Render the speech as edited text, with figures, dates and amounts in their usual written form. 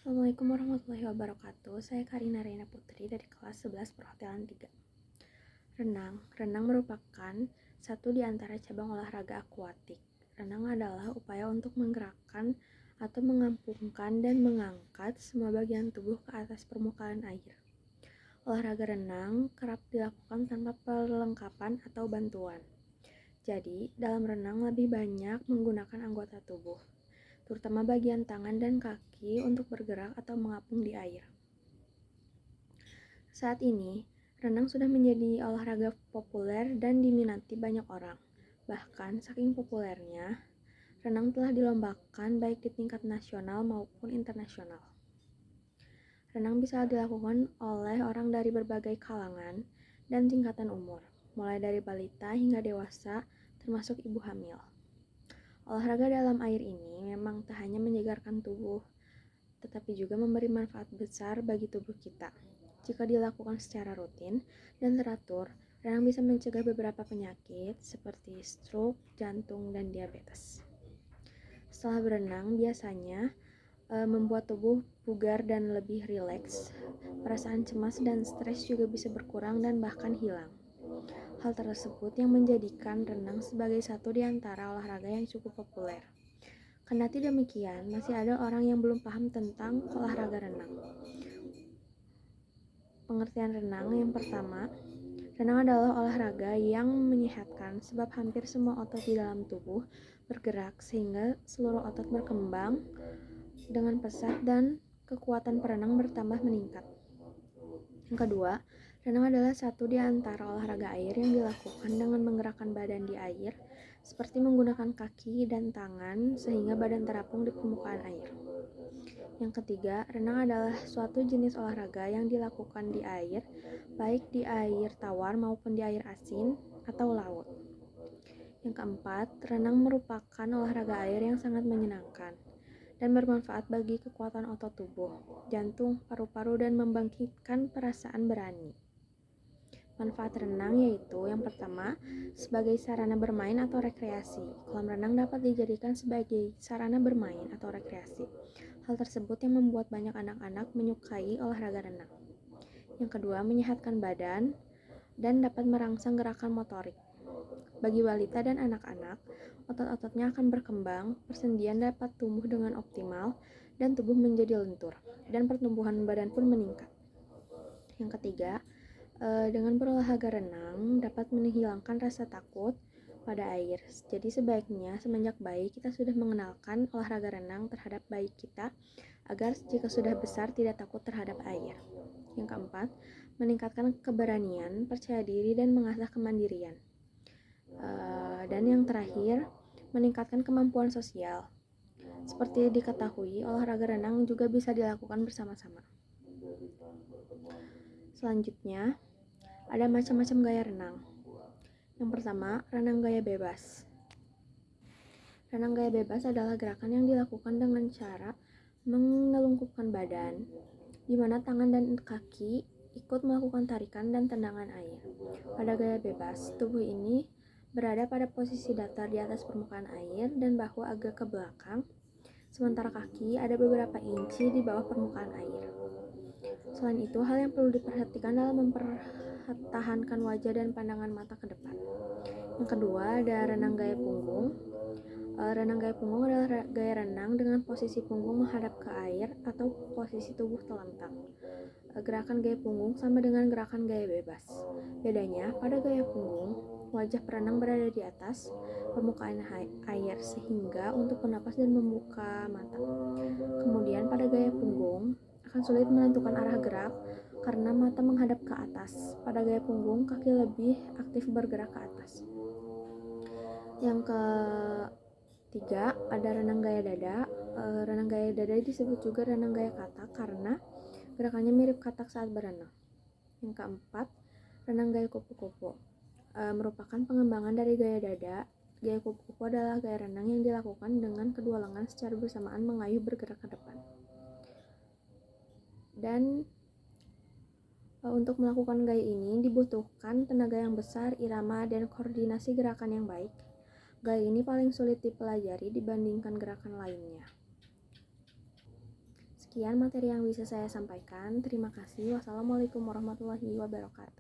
Assalamualaikum warahmatullahi wabarakatuh. Saya Karina Reina Putri dari kelas 11 Perhotelan 3. Renang merupakan satu di antara cabang olahraga akuatik. Renang adalah upaya untuk menggerakkan atau mengampungkan dan mengangkat semua bagian tubuh ke atas permukaan air. Olahraga renang kerap dilakukan tanpa perlengkapan atau bantuan. Jadi, dalam renang lebih banyak menggunakan anggota tubuh, terutama bagian tangan dan kaki untuk bergerak atau mengapung di air. Saat ini, renang sudah menjadi olahraga populer dan diminati banyak orang. Bahkan, saking populernya, renang telah dilombakan baik di tingkat nasional maupun internasional. Renang bisa dilakukan oleh orang dari berbagai kalangan dan tingkatan umur, mulai dari balita hingga dewasa, termasuk ibu hamil. Olahraga dalam air ini memang tak hanya menyegarkan tubuh, tetapi juga memberi manfaat besar bagi tubuh kita. Jika dilakukan secara rutin dan teratur, renang bisa mencegah beberapa penyakit seperti stroke, jantung, dan diabetes. Setelah berenang, biasanya membuat tubuh bugar dan lebih rileks. Perasaan cemas dan stres juga bisa berkurang dan bahkan hilang. Hal tersebut yang menjadikan renang sebagai satu di antara olahraga yang cukup populer. Kendati demikian, masih ada orang yang belum paham tentang olahraga renang. Pengertian renang yang pertama, renang adalah olahraga yang menyehatkan sebab hampir semua otot di dalam tubuh bergerak sehingga seluruh otot berkembang dengan pesat dan kekuatan perenang bertambah meningkat. Yang kedua, renang adalah satu di antara olahraga air yang dilakukan dengan menggerakkan badan di air, seperti menggunakan kaki dan tangan sehingga badan terapung di permukaan air. Yang ketiga, renang adalah suatu jenis olahraga yang dilakukan di air, baik di air tawar maupun di air asin atau laut. Yang keempat, renang merupakan olahraga air yang sangat menyenangkan dan bermanfaat bagi kekuatan otot tubuh, jantung, paru-paru, dan membangkitkan perasaan berani. Manfaat renang yaitu yang pertama, sebagai sarana bermain atau rekreasi. Kolam renang dapat dijadikan sebagai sarana bermain atau rekreasi. Hal tersebut yang membuat banyak anak-anak menyukai olahraga renang. Yang kedua, menyehatkan badan dan dapat merangsang gerakan motorik. Bagi balita dan anak-anak, otot-ototnya akan berkembang, persendian dapat tumbuh dengan optimal, dan tubuh menjadi lentur, dan pertumbuhan badan pun meningkat. Yang ketiga, dengan berolahraga renang dapat menghilangkan rasa takut pada air. Jadi sebaiknya semenjak bayi kita sudah mengenalkan olahraga renang terhadap bayi kita agar jika sudah besar tidak takut terhadap air. Yang keempat, meningkatkan keberanian, percaya diri, dan mengasah kemandirian. Dan yang terakhir, meningkatkan kemampuan sosial. Seperti diketahui, olahraga renang juga bisa dilakukan bersama-sama. Selanjutnya, ada macam-macam gaya renang. Yang pertama, renang gaya bebas. Renang gaya bebas adalah gerakan yang dilakukan dengan cara mengelungkupkan badan, di mana tangan dan kaki ikut melakukan tarikan dan tendangan air. Pada gaya bebas, tubuh ini berada pada posisi datar di atas permukaan air dan bahu agak ke belakang, sementara kaki ada beberapa inci di bawah permukaan air. Selain itu, hal yang perlu diperhatikan dalam mempertahankan wajah dan pandangan mata ke depan. Yang kedua, ada renang gaya punggung. Renang gaya punggung adalah gaya renang dengan posisi punggung menghadap ke air atau posisi tubuh telentang. Gerakan gaya punggung sama dengan gerakan gaya bebas. Bedanya, pada gaya punggung, wajah perenang berada di atas permukaan air sehingga untuk bernapas dan membuka mata. Kemudian pada gaya punggung akan sulit menentukan arah gerak karena mata menghadap ke atas. Pada gaya punggung, kaki lebih aktif bergerak ke atas. Yang ketiga, ada renang gaya dada. Renang gaya dada disebut juga renang gaya katak karena gerakannya mirip katak saat berenang. Yang keempat, renang gaya kupu-kupu. Merupakan pengembangan dari gaya dada. Gaya kupu-kupu adalah gaya renang yang dilakukan dengan kedua lengan secara bersamaan mengayuh bergerak ke depan. Dan untuk melakukan gaya ini dibutuhkan tenaga yang besar, irama, dan koordinasi gerakan yang baik. Gaya ini paling sulit dipelajari dibandingkan gerakan lainnya. Sekian materi yang bisa saya sampaikan. Terima kasih. Wassalamualaikum warahmatullahi wabarakatuh.